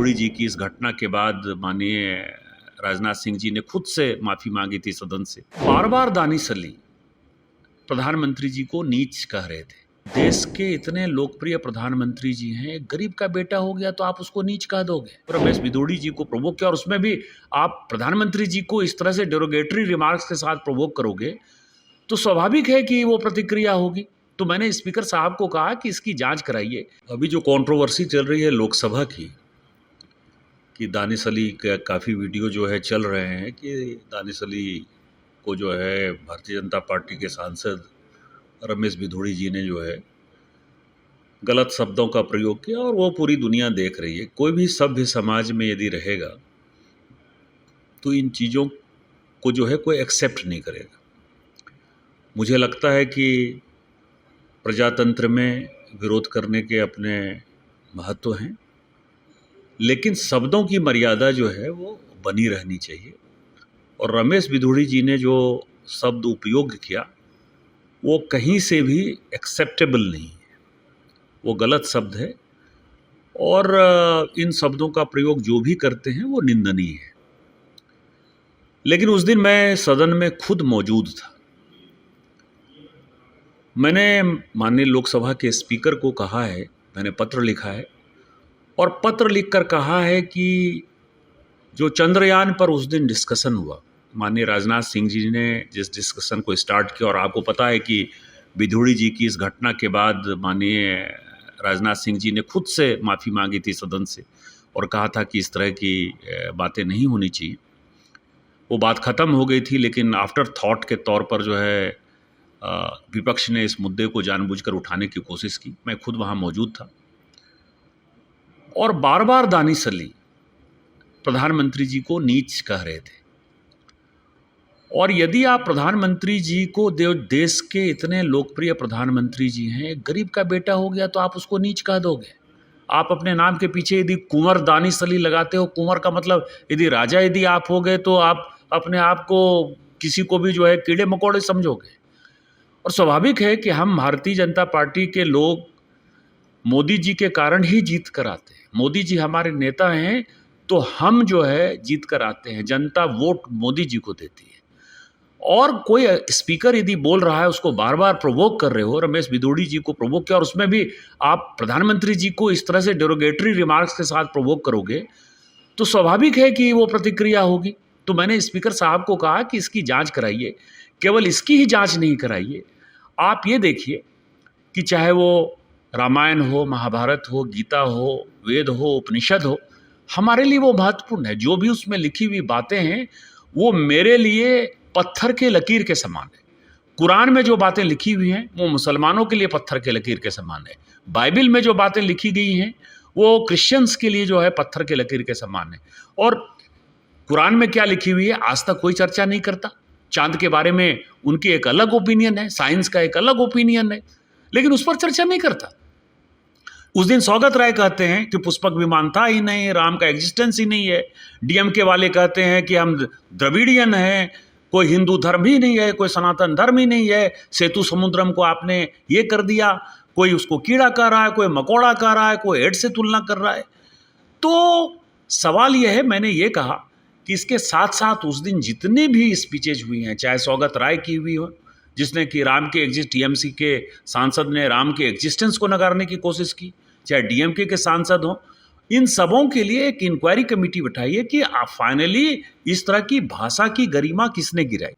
भिदोड़ी जी की इस घटना के बाद माननीय राजनाथ सिंह जी ने खुद से माफी मांगी थी सदन से। बार बार दानिश अली प्रधानमंत्री जी को नीच कह रहे थे। देश के इतने लोकप्रिय प्रधानमंत्री जी हैं, गरीब का बेटा हो गया तो आप उसको नीच कह दोगे। रमेश भिदोड़ी जी को प्रोवोक किया और उसमें भी आप प्रधानमंत्री जी को इस तरह से डेरोगेटरी रिमार्क्स के साथ प्रोवोक करोगे तो स्वाभाविक है कि वो प्रतिक्रिया होगी। तो मैंने स्पीकर साहब को कहा कि इसकी जांच कराइए। अभी जो कंट्रोवर्सी चल रही है लोकसभा की कि दानिश अली का काफ़ी वीडियो जो है चल रहे हैं कि दानिश अली को जो है भारतीय जनता पार्टी के सांसद रमेश भिदोड़ी जी ने जो है गलत शब्दों का प्रयोग किया और वो पूरी दुनिया देख रही है। कोई भी सभ्य समाज में यदि रहेगा तो इन चीज़ों को जो है कोई एक्सेप्ट नहीं करेगा। मुझे लगता है कि प्रजातंत्र में विरोध करने के अपने महत्व हैं, लेकिन शब्दों की मर्यादा जो है वो बनी रहनी चाहिए। और रमेश भिदोड़ी जी ने जो शब्द उपयोग किया वो कहीं से भी एक्सेप्टेबल नहीं है, वो गलत शब्द है और इन शब्दों का प्रयोग जो भी करते हैं वो निंदनीय है। लेकिन उस दिन मैं सदन में खुद मौजूद था। मैंने माननीय लोकसभा के स्पीकर को कहा है, मैंने पत्र लिखा है और पत्र लिखकर कहा है कि जो चंद्रयान पर उस दिन डिस्कशन हुआ, माननीय राजनाथ सिंह जी ने जिस डिस्कशन को स्टार्ट किया, और आपको पता है कि भिदोड़ी जी की इस घटना के बाद माननीय राजनाथ सिंह जी ने खुद से माफ़ी मांगी थी सदन से और कहा था कि इस तरह की बातें नहीं होनी चाहिए। वो बात ख़त्म हो गई थी, लेकिन आफ्टर थॉट के तौर पर जो है विपक्ष ने इस मुद्दे को जानबूझकर उठाने की कोशिश की। मैं खुद वहाँ मौजूद था और बार बार दानिश अली प्रधानमंत्री जी को नीच कह रहे थे। और यदि आप प्रधानमंत्री जी को देश के इतने लोकप्रिय प्रधानमंत्री जी हैं, गरीब का बेटा हो गया तो आप उसको नीच कह दोगे। आप अपने नाम के पीछे यदि कुंवर दानिश अली लगाते हो, कुंवर का मतलब यदि राजा यदि आप हो गए तो आप अपने आप को किसी को भी जो है कीड़े मकोड़े समझोगे। और स्वाभाविक है कि हम भारतीय जनता पार्टी के लोग मोदी जी के कारण ही जीत कर आते हैं। मोदी जी हमारे नेता हैं तो हम जो है जीत कर आते हैं। जनता वोट मोदी जी को देती है। और कोई स्पीकर यदि बोल रहा है उसको बार बार प्रोवोक कर रहे हो, रमेश भिदोड़ी जी को प्रोवोक किया और उसमें भी आप प्रधानमंत्री जी को इस तरह से डेरोगेटरी रिमार्क्स के साथ प्रोवोक करोगे तो स्वाभाविक है कि वो प्रतिक्रिया होगी। तो मैंने स्पीकर साहब को कहा कि इसकी जांच कराइए। केवल इसकी ही जांच नहीं कराइए, आप ये देखिए कि चाहे वो रामायण हो, महाभारत हो, गीता हो, वेद हो, उपनिषद हो, हमारे लिए वो महत्वपूर्ण है। जो भी उसमें लिखी हुई बातें हैं वो मेरे लिए पत्थर के लकीर के समान है। कुरान में जो बातें लिखी हुई हैं वो मुसलमानों के लिए पत्थर के लकीर के समान है। बाइबल में जो बातें लिखी गई हैं वो क्रिश्चियंस के लिए जो है पत्थर के लकीर के समान है। और कुरान में क्या लिखी हुई है आज तक कोई चर्चा नहीं करता। चांद के बारे में उनकी एक अलग ओपिनियन है, साइंस का एक अलग ओपिनियन है, लेकिन उस पर चर्चा नहीं करता। उस दिन सौगत राय कहते हैं कि पुष्पक विमान था ही नहीं, राम का एग्जिस्टेंस ही नहीं है। डीएमके वाले कहते हैं कि हम द्रविडियन हैं, कोई हिंदू धर्म ही नहीं है, कोई सनातन धर्म ही नहीं है। सेतु समुद्रम को आपने ये कर दिया, कोई उसको कीड़ा कह रहा है, कोई मकोड़ा कह रहा है, कोई एड से तुलना कर रहा है। तो सवाल यह है, मैंने ये कहा कि इसके साथ साथ उस दिन जितनी भी स्पीचेज हुई हैं, चाहे सौगत राय की हुई हो जिसने कि राम के टीएमसी के सांसद ने राम के एग्जिस्टेंस को नकारने की कोशिश की, चाहे डीएमके के सांसद हों, इन सबों के लिए एक इंक्वायरी कमेटी बिठाइए कि फाइनली इस तरह की भाषा की गरिमा किसने गिराई।